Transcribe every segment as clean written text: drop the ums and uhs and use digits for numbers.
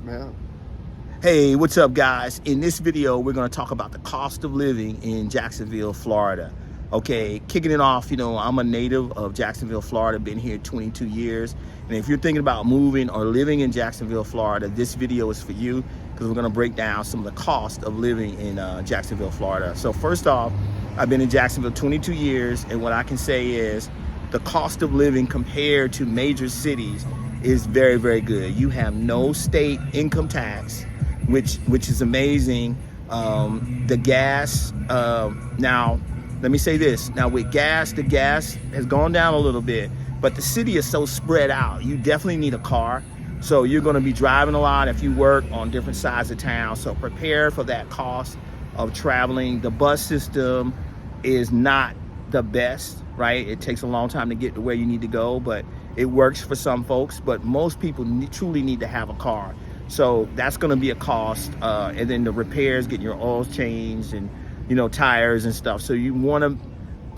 Yeah. Hey, what's up, guys? In this video, we're going to talk about the cost of living in Jacksonville, Florida. Okay, kicking it off, I'm a native of Jacksonville, Florida, been here 22 years. And if you're thinking about moving or living in Jacksonville, Florida, this video is for you because we're going to break down some of the cost of living in Jacksonville, Florida. So first off, I've been in Jacksonville 22 years, and what I can say is the cost of living compared to major cities is very, very good. You have no state income tax, which is amazing. The gas, now let me say this. Now with gas, the gas has gone down a little bit, but the city is so spread out. You definitely need a car. So you're going to be driving a lot if you work on different sides of town. So prepare for that cost of traveling. The bus system is not the best, right? It takes a long time to get to where you need to go, but it works for some folks. But most people truly need to have a car. So that's going to be a cost. And then the repairs, getting your oils changed and, tires and stuff. So you want to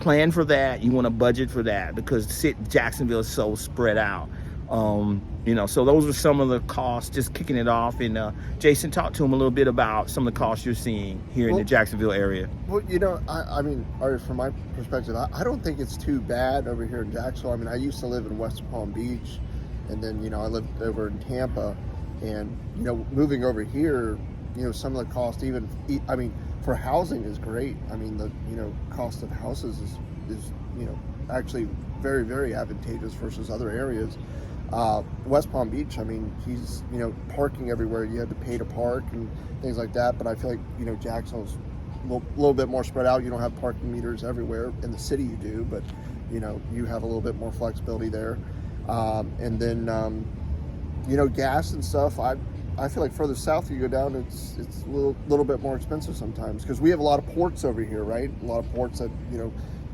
plan for that. You want to budget for that because Jacksonville is so spread out. So those are some of the costs, just kicking it off. And Jason, talk to him a little bit about some of the costs you're seeing here in the Jacksonville area. Well, I mean, from my perspective, I don't think it's too bad over here in Jacksonville. I mean, I used to live in West Palm Beach, and then, I lived over in Tampa. And, moving over here, some of the cost for housing is great. I mean, the, cost of houses is actually very, very advantageous versus other areas. West Palm Beach, I mean, he's, parking everywhere. You had to pay to park and things like that. But I feel like, Jacksonville's a little bit more spread out. You don't have parking meters everywhere. In the city you do, but, you have a little bit more flexibility there. And then, gas and stuff, I feel like further south you go down, it's a little bit more expensive sometimes because we have a lot of ports over here, right? A lot of ports that,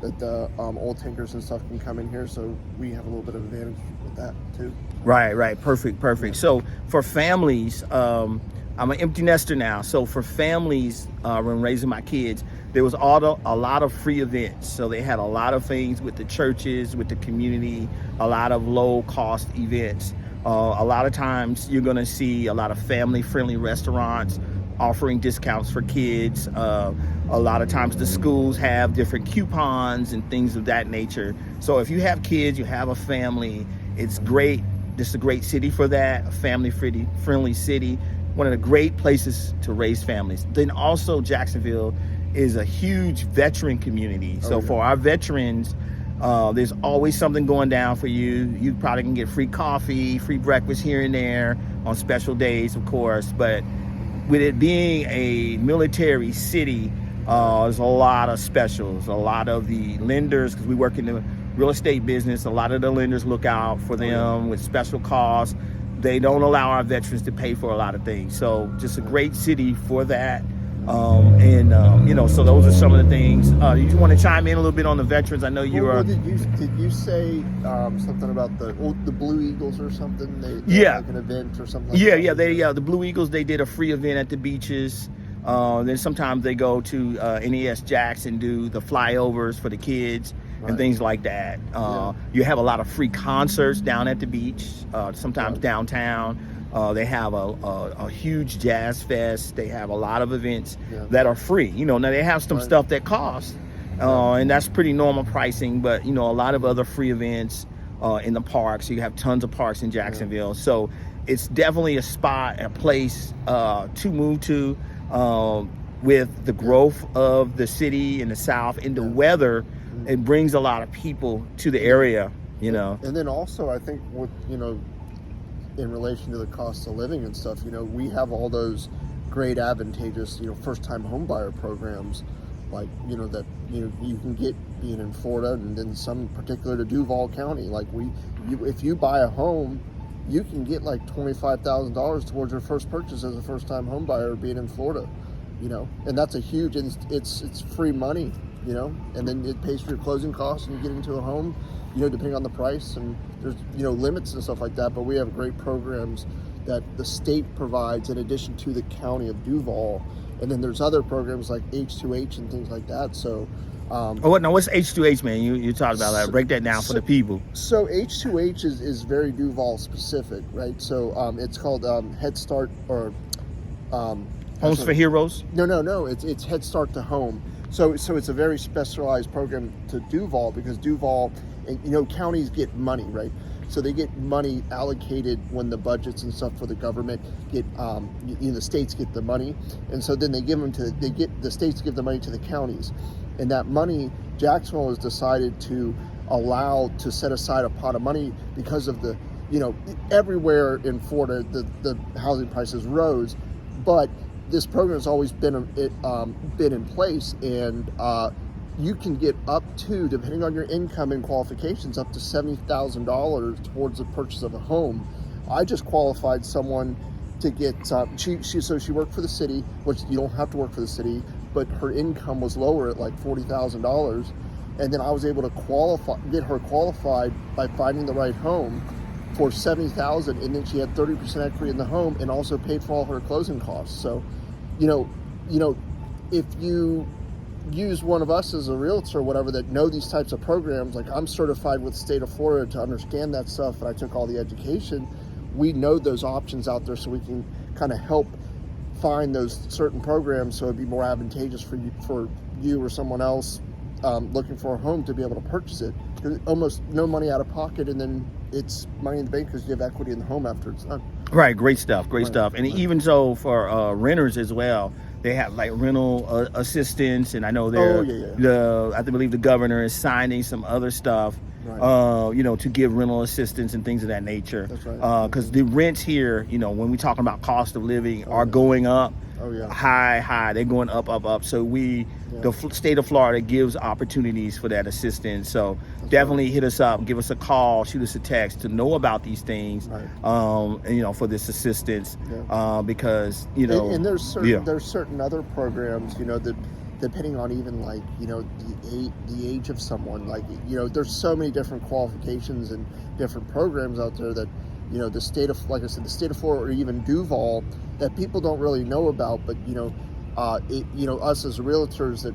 that the old tankers and stuff can come in here, so we have a little bit of advantage with that too. Right. Perfect. So for families, I'm an empty nester now. So for families, when raising my kids, there was a lot of free events. So they had a lot of things with the churches, with the community, a lot of low cost events. A lot of times you're going to see a lot of family-friendly restaurants offering discounts for kids. A lot of times the schools have different coupons and things of that nature. So if you have kids, you have a family, it's great. This is a great city for that, a family-friendly city. One of the great places to raise families. Then also Jacksonville is a huge veteran community. So for our veterans, there's always something going down for you. You probably can get free coffee, free breakfast here and there on special days, of course. But with it being a military city, there's a lot of specials. A lot of the lenders, because we work in the real estate business, a lot of the lenders look out for them with special costs. They don't allow our veterans to pay for a lot of things. So just a great city for that. So those are some of the things. You want to chime in a little bit on the veterans? I know you are. Did you say something about the Blue Eagles or something? They like an event or something. The Blue Eagles. They did a free event at the beaches. Then sometimes they go to NES Jacks and do the flyovers for the kids and things like that. You have a lot of free concerts down at the beach. Sometimes downtown. They have a huge jazz fest. They have a lot of events that are free. Now they have some stuff that costs, and that's pretty normal pricing. But a lot of other free events in the parks. You have tons of parks in Jacksonville, so it's definitely a place to move to. With the growth of the city in the South and the weather, it brings a lot of people to the area. And then also, I think with in relation to the cost of living and stuff, we have all those great advantageous, first-time home buyer programs, like, that, you can get being in Florida and then some particular to Duval County. Like if you buy a home, you can get like $25,000 towards your first purchase as a first-time home buyer being in Florida, and that's a huge, it's free money, and then it pays for your closing costs and you get into a home, depending on the price, and there's, limits and stuff like that, but we have great programs that the state provides in addition to the county of Duval. And then there's other programs like H2H and things like that. So What's H2H, man? You talked about that. Break that down for the people. So H2H is very Duval specific, right? So it's called Head Start or Homes for Heroes? No. It's Head Start to Home. So it's a very specialized program to Duval, because Duval, counties get money, right? So they get money allocated when the budgets and stuff for the government get, the states get the money, and so then the states give the money to the counties, and that money, Jacksonville has decided to allow to set aside a pot of money because of the, everywhere in Florida the housing prices rose, but this program has always been in place, and you can get up to, depending on your income and qualifications, up to $70,000 towards the purchase of a home. I just qualified someone to get, she worked for the city, which you don't have to work for the city, but her income was lower at like $40,000. And then I was able to get her qualified by finding the right home for $70,000, and then she had 30% equity in the home and also paid for all her closing costs. So, if you use one of us as a realtor or whatever that know these types of programs, like I'm certified with the state of Florida to understand that stuff, and I took all the education, we know those options out there, so we can kind of help find those certain programs so it'd be more advantageous for you or someone else looking for a home to be able to purchase it. There's almost no money out of pocket, and then it's money in the bank because you have equity in the home after it's done. Right, great stuff. And even so for renters as well, they have like rental assistance, and I know I believe the governor is signing some other stuff, right. To give rental assistance and things of that nature. That's right. Because the rents here, when we talking about cost of living, are going up. Oh yeah. High. They're going up. So the state of Florida gives opportunities for that assistance. So that's definitely hit us up, give us a call, shoot us a text to know about these things. Right. For this assistance, because and there's certain other programs, that depending on even like the age of someone, like there's so many different qualifications and different programs out there that the state of, like I said, the state of Florida or even Duval that people don't really know about, but us as realtors that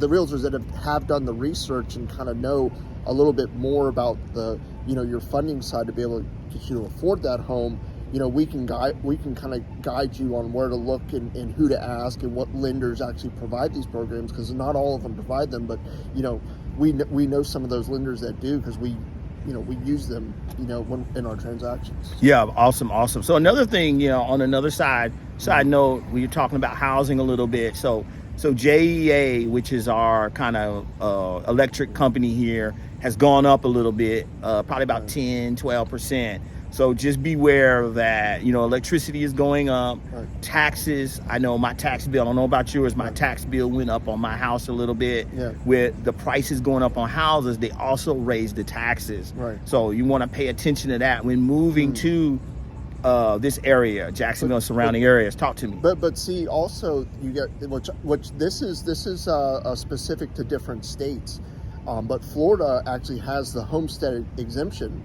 the realtors that have done the research and kind of know a little bit more about the your funding side to be able to get you to afford that home. We can kind of guide you on where to look and who to ask and what lenders actually provide these programs, because not all of them provide them, but we know some of those lenders that do, because we use them, when in our transactions. Yeah, awesome. So another thing, on another side note, we were talking about housing a little bit. So JEA, which is our kind of electric company here, has gone up a little bit, probably about 10-12%. So just beware that, electricity is going up, right. Taxes. I know my tax bill, I don't know about yours, my tax bill went up on my house a little bit. Yeah. With the prices going up on houses, they also raised the taxes. Right. So you want to pay attention to that when moving to this area, Jacksonville and surrounding areas. Talk to me. But see, also you get which this is specific to different states, but Florida actually has the homestead exemption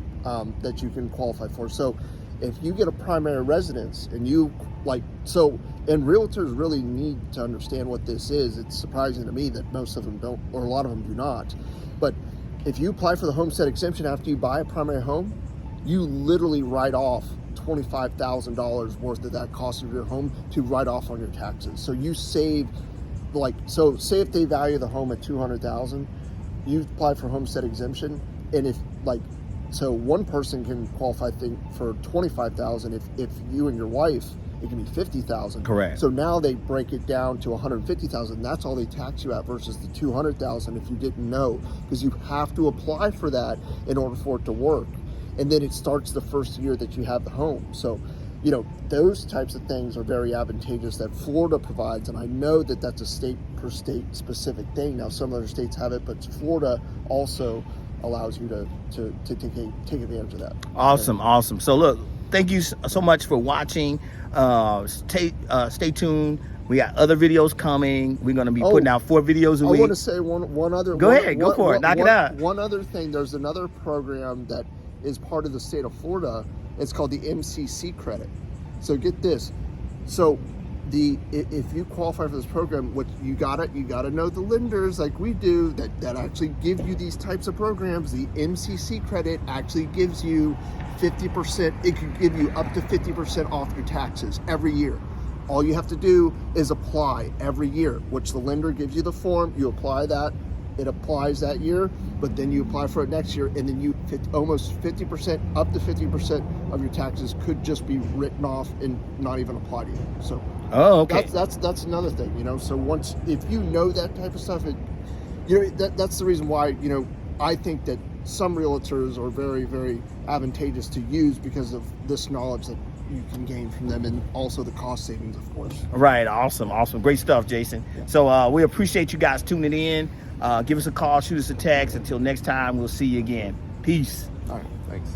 that you can qualify for. So if you get a primary residence and and realtors really need to understand what this is. It's surprising to me that most of them don't, or a lot of them do not. But if you apply for the homestead exemption after you buy a primary home, you literally write off $25,000 worth of that cost of your home to write off on your taxes. So you save, say if they value the home at $200,000, you apply for homestead exemption, and so one person can qualify for $25,000. If you and your wife, it can be $50,000. Correct. So now they break it down to $150,000. That's all they tax you at versus the $200,000 if you didn't know, because you have to apply for that in order for it to work. And then it starts the first year that you have the home. So, those types of things are very advantageous that Florida provides. And I know that that's a state per state specific thing. Now, some other states have it, but Florida also allows you to take advantage of that. Awesome. So look, thank you so much for watching. Stay tuned. We got other videos coming. We're going to be putting out 4 videos a week. I want to say one other. Go ahead, go for it. Knock it out. One other thing. There's another program that is part of the state of Florida. It's called the MCC credit. So get this. So if you qualify for this program, what you gotta know the lenders like we do that actually give you these types of programs. The MCC credit actually gives you 50%. It could give you up to 50% off your taxes every year. All you have to do is apply every year, which the lender gives you the form. You apply that. It applies that year, but then you apply for it next year, and then almost 50%, up to 50% of your taxes could just be written off and not even apply to you. So, okay, that's another thing, you know. So if you know that type of stuff, that's the reason why, you know, I think that some realtors are very, very advantageous to use because of this knowledge that you can gain from them, and also the cost savings, of course. Right. Awesome. Great stuff, Jason. Yeah. So we appreciate you guys tuning in. Give us a call, shoot us a text. Until next time, we'll see you again. Peace. All right, thanks.